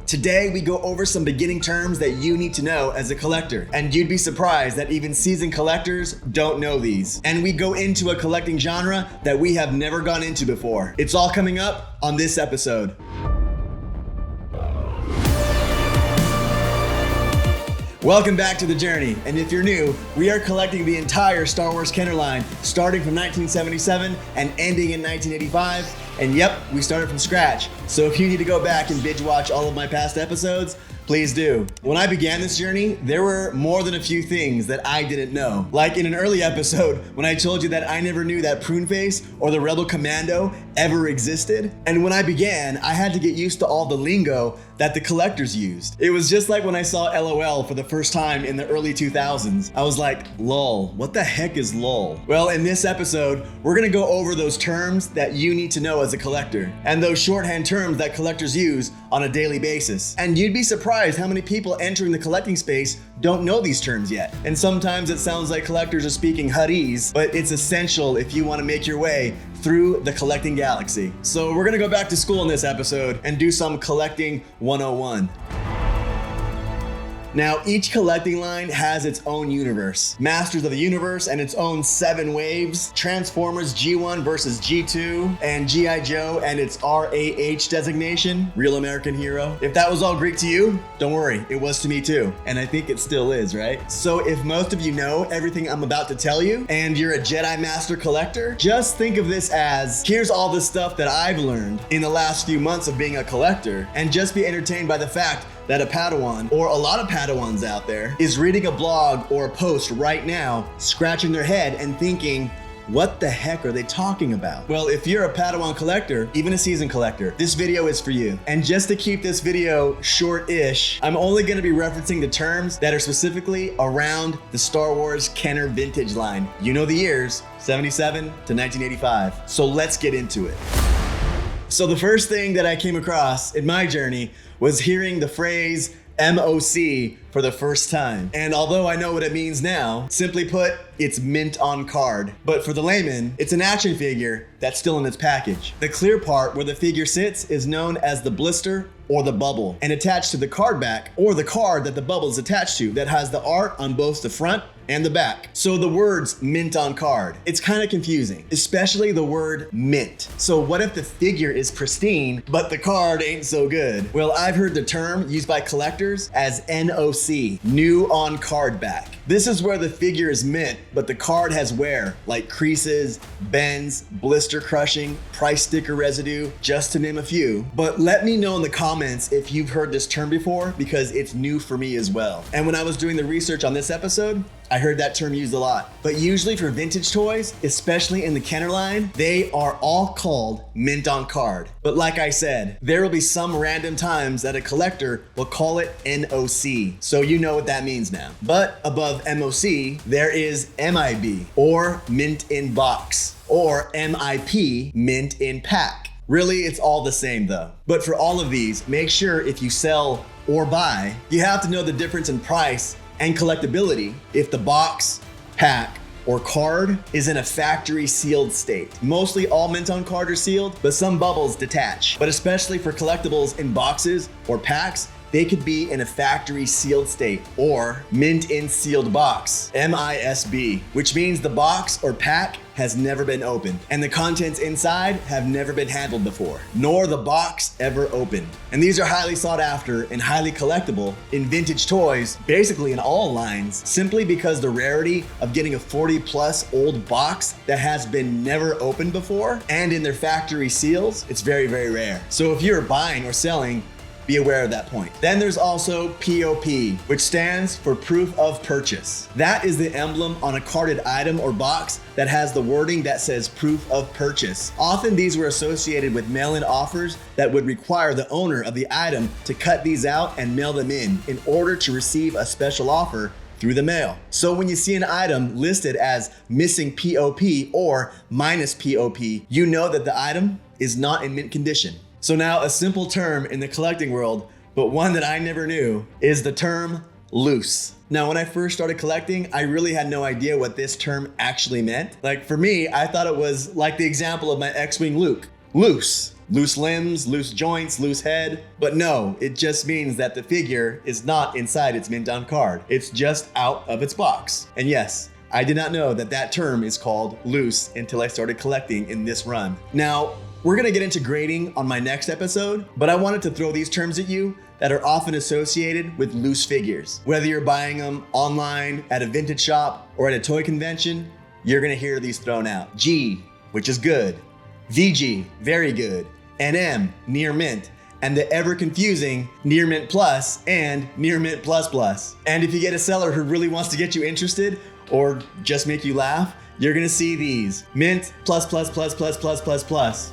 Today we go over some beginning terms that you need to know as a collector. And you'd be surprised that even seasoned collectors don't know these. And we go into a collecting genre that we have never gone into before. It's all coming up on this episode. Welcome back to the journey, and if you're new, we are collecting the entire Star Wars Kenner line, starting from 1977 and ending in 1985, and yep, we started from scratch. So if you need to go back and binge watch all of my past episodes, please do. When I began this journey, there were more than a few things that I didn't know. Like in an early episode, when I told you that I never knew that Prune Face or the Rebel Commando ever existed. And when I began, I had to get used to all the lingo that the collectors used. It was just like when I saw LOL for the first time in the early 2000s. I was like, lol, what the heck is lol? Well, in this episode, we're gonna go over those terms that you need to know as a collector, and those shorthand terms that collectors use on a daily basis. And you'd be surprised how many people entering the collecting space don't know these terms yet. And sometimes it sounds like collectors are speaking Huddies, but it's essential if you want to make your way through the collecting galaxy. So we're gonna go back to school in this episode and do some collecting 101. Now, each collecting line has its own universe. Masters of the Universe and its own 7 waves, Transformers G1 versus G2, and G.I. Joe and its RAH designation, Real American Hero. If that was all Greek to you, don't worry, it was to me too. And I think it still is, right? So if most of you know everything I'm about to tell you, and you're a Jedi Master collector, just think of this as, here's all the stuff that I've learned in the last few months of being a collector, and just be entertained by the fact that a Padawan, or a lot of Padawans out there, is reading a blog or a post right now, scratching their head and thinking, what the heck are they talking about? Well, if you're a Padawan collector, even a seasoned collector, this video is for you. And just to keep this video short-ish, I'm only gonna be referencing the terms that are specifically around the Star Wars Kenner vintage line. You know the years, 77 to 1985. So let's get into it. So the first thing that I came across in my journey was hearing the phrase MOC for the first time. And although I know what it means now, simply put, it's mint on card. But for the layman, it's an action figure that's still in its package. The clear part where the figure sits is known as the blister or the bubble, and attached to the card back, or the card that the bubble is attached to, that has the art on both the front and the back. So the words mint on card, it's kind of confusing, especially the word mint. So what if the figure is pristine, but the card ain't so good? Well, I've heard the term used by collectors as NOC, new on card back. This is where the figure is mint, but the card has wear, like creases, bends, blister crushing, price sticker residue, just to name a few. But let me know in the comments if you've heard this term before, because it's new for me as well. And when I was doing the research on this episode, I heard that term used a lot. But usually for vintage toys, especially in the Kenner line, they are all called mint on card. But like I said, there will be some random times that a collector will call it NOC. So you know what that means now. But above MOC, there is MIB, or mint in box, or MIP, mint in pack. Really, it's all the same though. But for all of these, make sure if you sell or buy, you have to know the difference in price and collectability if the box, pack, or card is in a factory sealed state. Mostly all mint on card are sealed, but some bubbles detach. But especially for collectibles in boxes or packs, they could be in a factory sealed state, or mint in sealed box, MISB, which means the box or pack has never been opened, and the contents inside have never been handled before, nor the box ever opened. And these are highly sought after and highly collectible in vintage toys, basically in all lines, simply because the rarity of getting a 40+ old box that has been never opened before, and in their factory seals, it's very, very rare. So if you're buying or selling, be aware of that point. Then there's also POP, which stands for proof of purchase. That is the emblem on a carded item or box that has the wording that says proof of purchase. Often these were associated with mail-in offers that would require the owner of the item to cut these out and mail them in order to receive a special offer through the mail. So when you see an item listed as missing POP or minus POP, you know that the item is not in mint condition. So now a simple term in the collecting world, but one that I never knew, is the term loose. Now, when I first started collecting, I really had no idea what this term actually meant. Like for me, I thought it was like the example of my X-Wing Luke, loose. loose limbs, loose joints, loose head. But no, it just means that the figure is not inside its mint on card. It's just out of its box. And yes, I did not know that that term is called loose until I started collecting in this run. Now, we're gonna get into grading on my next episode, but I wanted to throw these terms at you that are often associated with loose figures. Whether you're buying them online, at a vintage shop, or at a toy convention, you're gonna hear these thrown out. G, which is good. VG, very good. NM, near mint. And the ever confusing near mint plus and near mint plus plus. And if you get a seller who really wants to get you interested or just make you laugh, you're gonna see these. Mint plus plus plus plus plus plus plus.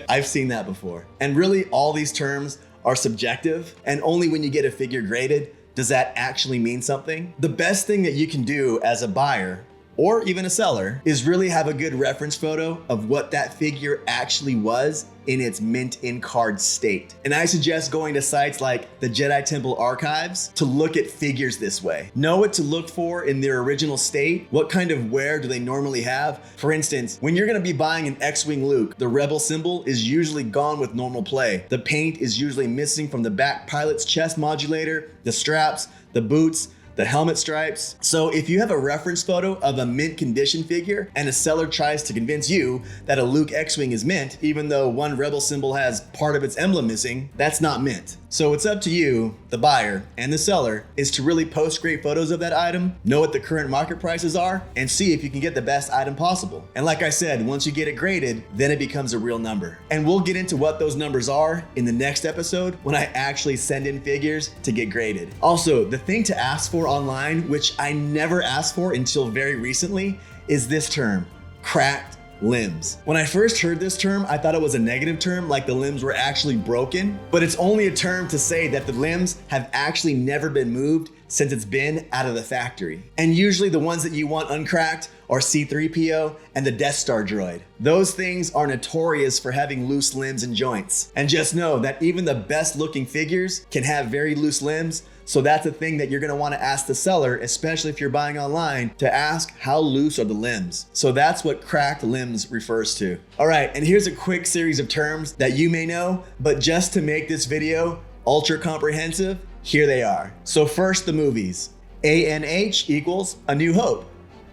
I've seen that before. And really all these terms are subjective, and only when you get a figure graded does that actually mean something. The best thing that you can do as a buyer or even a seller is really have a good reference photo of what that figure actually was in its mint in card state. And I suggest going to sites like the Jedi Temple Archives to look at figures this way. Know what to look for in their original state. What kind of wear do they normally have? For instance, when you're gonna be buying an X-Wing Luke, the Rebel symbol is usually gone with normal play. The paint is usually missing from the back pilot's chest modulator, the straps, the boots, the helmet stripes. So if you have a reference photo of a mint condition figure and a seller tries to convince you that a Luke X-Wing is mint, even though one Rebel symbol has part of its emblem missing, that's not mint. So it's up to you, the buyer and the seller, is to really post great photos of that item, know what the current market prices are, and see if you can get the best item possible. And like I said, once you get it graded, then it becomes a real number. And we'll get into what those numbers are in the next episode when I actually send in figures to get graded. Also, the thing to ask for online, which I never asked for until very recently, is this term, cracked limbs. When I first heard this term, I thought it was a negative term, like the limbs were actually broken, but it's only a term to say that the limbs have actually never been moved since it's been out of the factory. And usually the ones that you want uncracked are C-3PO and the Death Star droid. Those things are notorious for having loose limbs and joints. And just know that even the best looking figures can have very loose limbs. So that's a thing that you're gonna wanna ask the seller, especially if you're buying online, to ask how loose are the limbs. So that's what cracked limbs refers to. All right, and here's a quick series of terms that you may know, but just to make this video ultra comprehensive, here they are. So first, the movies. ANH equals A New Hope.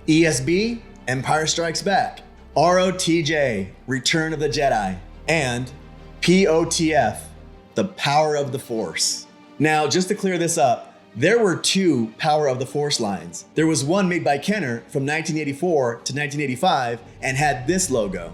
ESB, Empire Strikes Back. ROTJ, Return of the Jedi. And POTF, The Power of the Force. Now, just to clear this up, there were two Power of the Force lines. There was one made by Kenner from 1984 to 1985 and had this logo.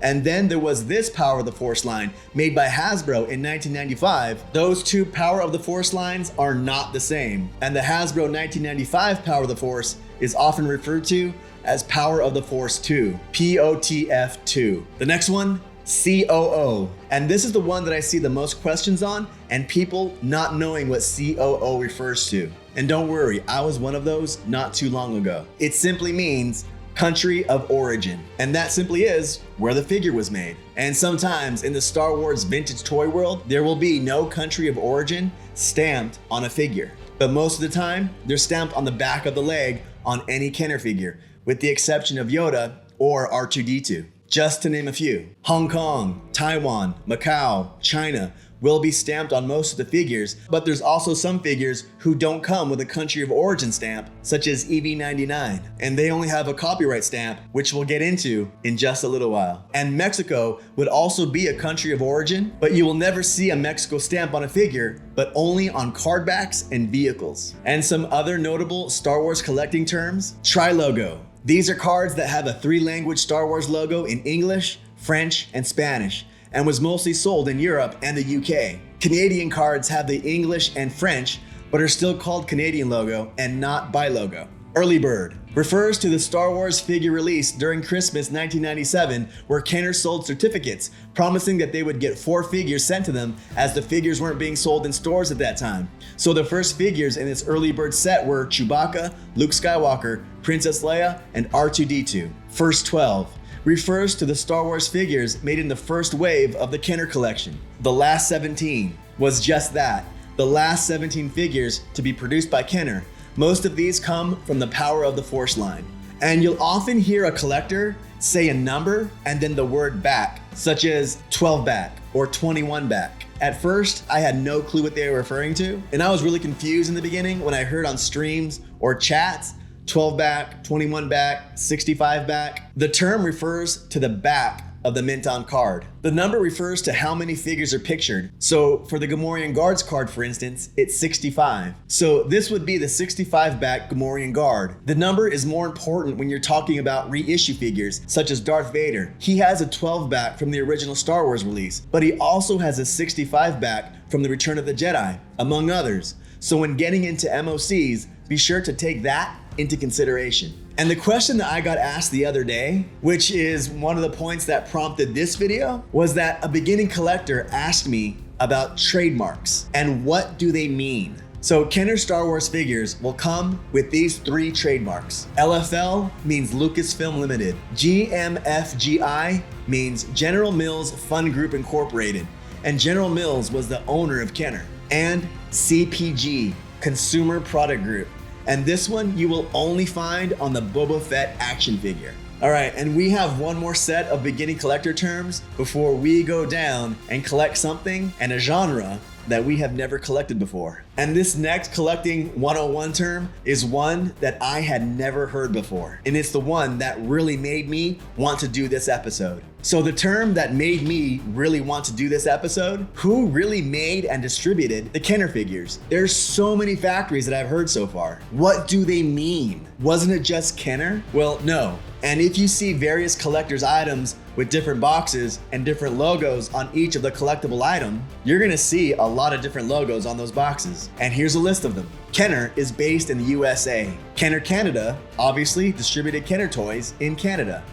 And then there was this Power of the Force line made by Hasbro in 1995. Those two Power of the Force lines are not the same. And the Hasbro 1995 Power of the Force is often referred to as Power of the Force 2, POTF2. The next one, COO. And this is the one that I see the most questions on and people not knowing what COO refers to. And don't worry, I was one of those not too long ago. It simply means country of origin. And that simply is where the figure was made. And sometimes in the Star Wars vintage toy world, there will be no country of origin stamped on a figure. But most of the time, they're stamped on the back of the leg on any Kenner figure, with the exception of Yoda or R2-D2. Just to name a few. Hong Kong, Taiwan, Macau, China will be stamped on most of the figures, but there's also some figures who don't come with a country of origin stamp, such as EV99, and they only have a copyright stamp, which we'll get into in just a little while. And Mexico would also be a country of origin, but you will never see a Mexico stamp on a figure, but only on card backs and vehicles. And some other notable Star Wars collecting terms, tri-logo. These are cards that have a 3-language Star Wars logo in English, French, and Spanish, and was mostly sold in Europe and the UK. Canadian cards have the English and French, but are still called Canadian logo and not by logo. Early Bird refers to the Star Wars figure release during Christmas 1997, where Kenner sold certificates promising that they would get 4 figures sent to them, as the figures weren't being sold in stores at that time. So the first figures in this Early Bird set were Chewbacca, Luke Skywalker, Princess Leia, and R2-D2. First 12 refers to the Star Wars figures made in the first wave of the Kenner collection. The last 17 was just that, the last 17 figures to be produced by Kenner. Most of these come from the Power of the Force line. And you'll often hear a collector say a number and then the word back, such as 12 back or 21 back. At first, I had no clue what they were referring to, and I was really confused in the beginning when I heard on streams or chats 12 back, 21 back, 65 back. The term refers to the back of the mint on card. The number refers to how many figures are pictured. So for the Gamorrean Guards card, for instance, it's 65. So this would be the 65 back Gamorrean Guard. The number is more important when you're talking about reissue figures, such as Darth Vader. He has a 12 back from the original Star Wars release, but he also has a 65 back from the Return of the Jedi, among others. So when getting into MOCs, be sure to take that into consideration. And the question that I got asked the other day, which is one of the points that prompted this video, was that a beginning collector asked me about trademarks and what do they mean. So Kenner Star Wars figures will come with these 3 trademarks. LFL means Lucasfilm Limited. GMFGI means General Mills Fun Group Incorporated. And General Mills was the owner of Kenner. And CPG, Consumer Product Group. And this one you will only find on the Boba Fett action figure. All right, and we have one more set of beginning collector terms before we go down and collect something and a genre that we have never collected before. And this next collecting 101 term is one that I had never heard before. And it's the one that really made me want to do this episode. So the term that made me really want to do this episode, who really made and distributed the Kenner figures? There's so many factories that I've heard so far. What do they mean? Wasn't it just Kenner? Well, no. And if you see various collector's items with different boxes and different logos on each of the collectible item, you're gonna see a lot of different logos on those boxes. And here's a list of them. Kenner is based in the USA. Kenner Canada obviously distributed Kenner toys in Canada.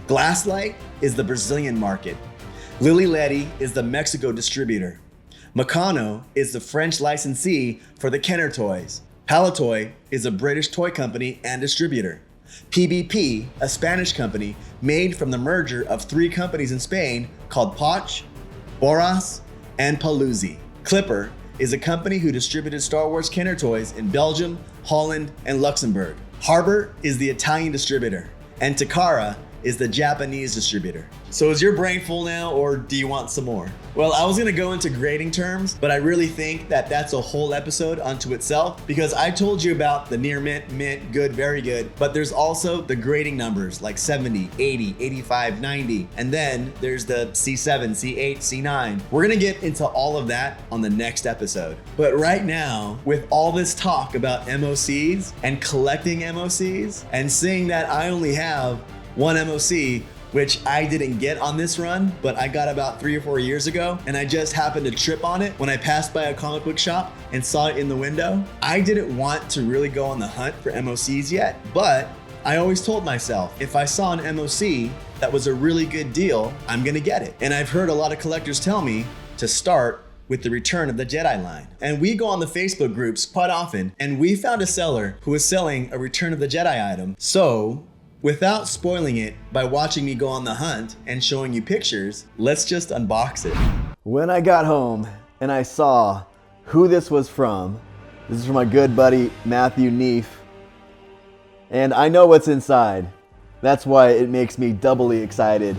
Glasslight is the Brazilian market. Lily Letty is the Mexico distributor. Meccano is the French licensee for the Kenner toys. Palitoy is a British toy company and distributor. PBP, a Spanish company made from the merger of 3 companies in Spain called Poch, Boras, and Paluzzi. Clipper is a company who distributed Star Wars Kenner toys in Belgium, Holland, and Luxembourg. Harbor is the Italian distributor, and Takara is the Japanese distributor. So is your brain full now, or do you want some more? Well, I was gonna go into grading terms, but I really think that that's a whole episode unto itself, because I told you about the near mint, mint, good, very good, but there's also the grading numbers like 70, 80, 85, 90, and then there's the C7, C8, C9. We're gonna get into all of that on the next episode. But right now, with all this talk about MOCs and collecting MOCs, and seeing that I only have one MOC, which I didn't get on this run, but I got about 3 or 4 years ago, and I just happened to trip on it when I passed by a comic book shop and saw it in the window. I didn't want to really go on the hunt for MOCs yet, but I always told myself, if I saw an MOC that was a really good deal, I'm gonna get it. And I've heard a lot of collectors tell me to start with the Return of the Jedi line. And we go on the Facebook groups quite often, and we found a seller who was selling a Return of the Jedi item. So, without spoiling it by watching me go on the hunt and showing you pictures, let's just unbox it. When I got home and I saw who this was from, this is from my good buddy Matthew Neef, and I know what's inside. That's why it makes me doubly excited.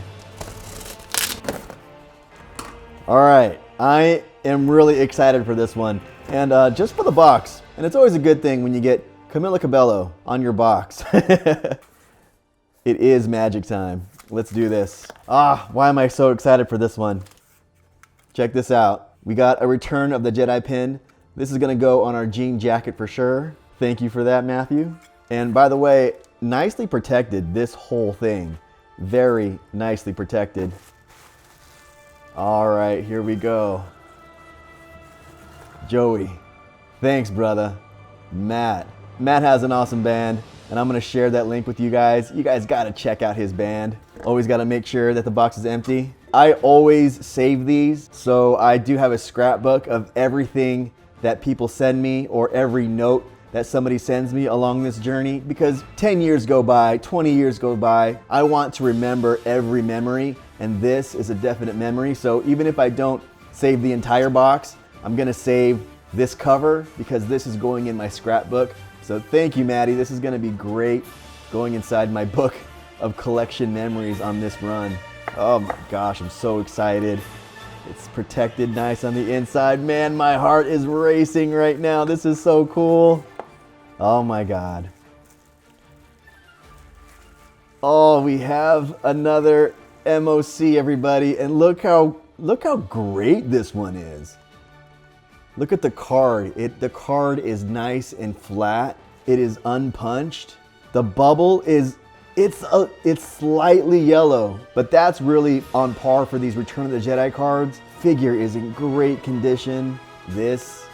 All right, I am really excited for this one, and just for the box. And it's always a good thing when you get Camila Cabello on your box. It is magic time. Let's do this. Why am I so excited for this one? Check this out. We got a Return of the Jedi pin. This is gonna go on our jean jacket for sure. Thank you for that, Matthew. And by the way, nicely protected, this whole thing. Very nicely protected. All right, here we go. Joey, thanks, brother. Matt has an awesome band, and I'm gonna share that link with you guys. You guys gotta check out his band. Always gotta make sure that the box is empty. I always save these, so I do have a scrapbook of everything that people send me, or every note that somebody sends me along this journey, because 10 years go by, 20 years go by. I want to remember every memory, and this is a definite memory. So even if I don't save the entire box, I'm gonna save this cover, because this is going in my scrapbook. So thank you, Maddie. This is gonna be great going inside my book of collection memories on this run. Oh my gosh, I'm so excited. It's protected nice on the inside. Man, my heart is racing right now. This is so cool. Oh my God. Oh, we have another MOC, everybody. And look how great this one is. Look at the card. The card is nice and flat. It is unpunched. The bubble is, it's slightly yellow, but that's really on par for these Return of the Jedi cards. Figure is in great condition. This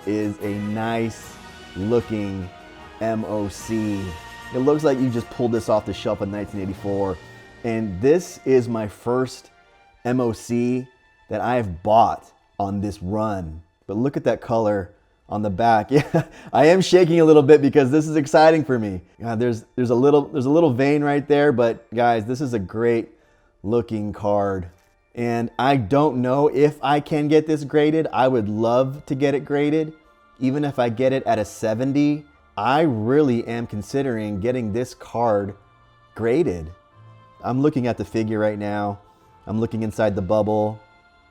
is a nice looking MOC. It looks like you just pulled this off the shelf in 1984. And this is my first MOC that I have bought on this run. But look at that color on the back. Yeah, I am shaking a little bit because this is exciting for me. God, there's a little vein right there, but guys, this is a great looking card. And I don't know if I can get this graded. I would love to get it graded. Even if I get it at a 70, I really am considering getting this card graded. I'm looking at the figure right now. I'm looking inside the bubble.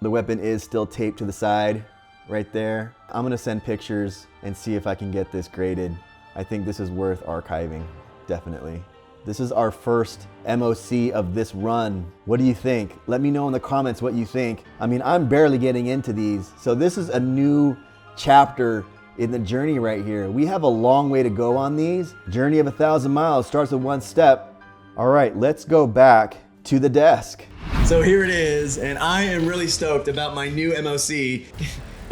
The weapon is still taped to the side right there. I'm gonna send pictures and see if I can get this graded. I think this is worth archiving, definitely. This is our first MOC of this run. What do you think? Let me know in the comments what you think. I mean, I'm barely getting into these, so this is a new chapter in the journey right here. We have a long way to go on these. Journey of 1,000 miles starts with one step. All right, let's go back to the desk. So here it is, and I am really stoked about my new MOC.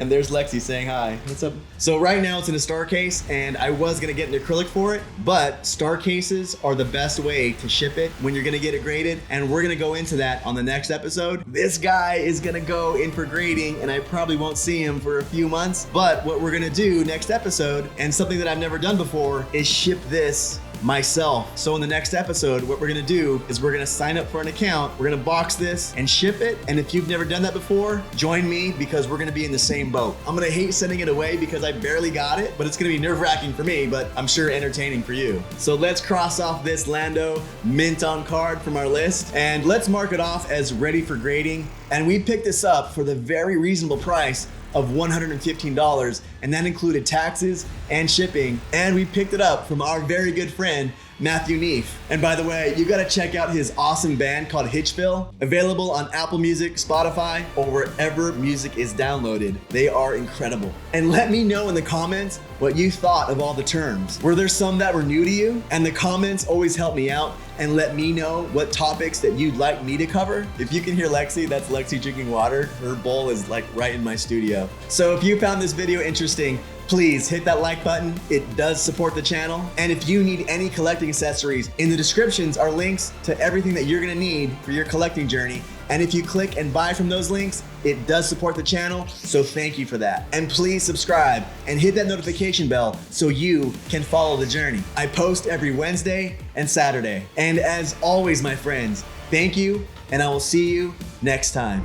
And there's Lexi saying hi. What's up? So right now it's in a star case, and I was gonna get an acrylic for it, but star cases are the best way to ship it when you're gonna get it graded, and we're gonna go into that on the next episode. This guy is gonna go in for grading, and I probably won't see him for a few months, but what we're gonna do next episode, and something that I've never done before, is ship this myself. So in the next episode, what we're gonna do is we're gonna sign up for an account, we're gonna box this and ship it, and if you've never done that before, join me because we're gonna be in the same boat. I'm gonna hate sending it away because I barely got it, but it's gonna be nerve-wracking for me, but I'm sure entertaining for you. So let's cross off this Lando mint on card from our list, and let's mark it off as ready for grading. And we picked this up for the very reasonable price of $115, and that included taxes and shipping. And we picked it up from our very good friend, Matthew Neef. And by the way, you gotta check out his awesome band called Hitchville, available on Apple Music, Spotify, or wherever music is downloaded. They are incredible. And let me know in the comments what you thought of all the terms. Were there some that were new to you? And the comments always help me out and let me know what topics that you'd like me to cover. If you can hear Lexi, that's Lexi drinking water. Her bowl is like right in my studio. So if you found this video interesting, please hit that like button. It does support the channel. And if you need any collecting accessories, in the descriptions are links to everything that you're gonna need for your collecting journey. And if you click and buy from those links, it does support the channel, so thank you for that. And please subscribe and hit that notification bell so you can follow the journey. I post every Wednesday and Saturday. And as always, my friends, thank you, and I will see you next time.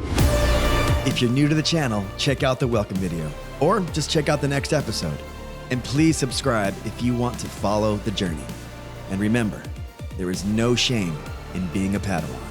If you're new to the channel, check out the welcome video, or just check out the next episode. And please subscribe if you want to follow the journey. And remember, there is no shame in being a Padawan.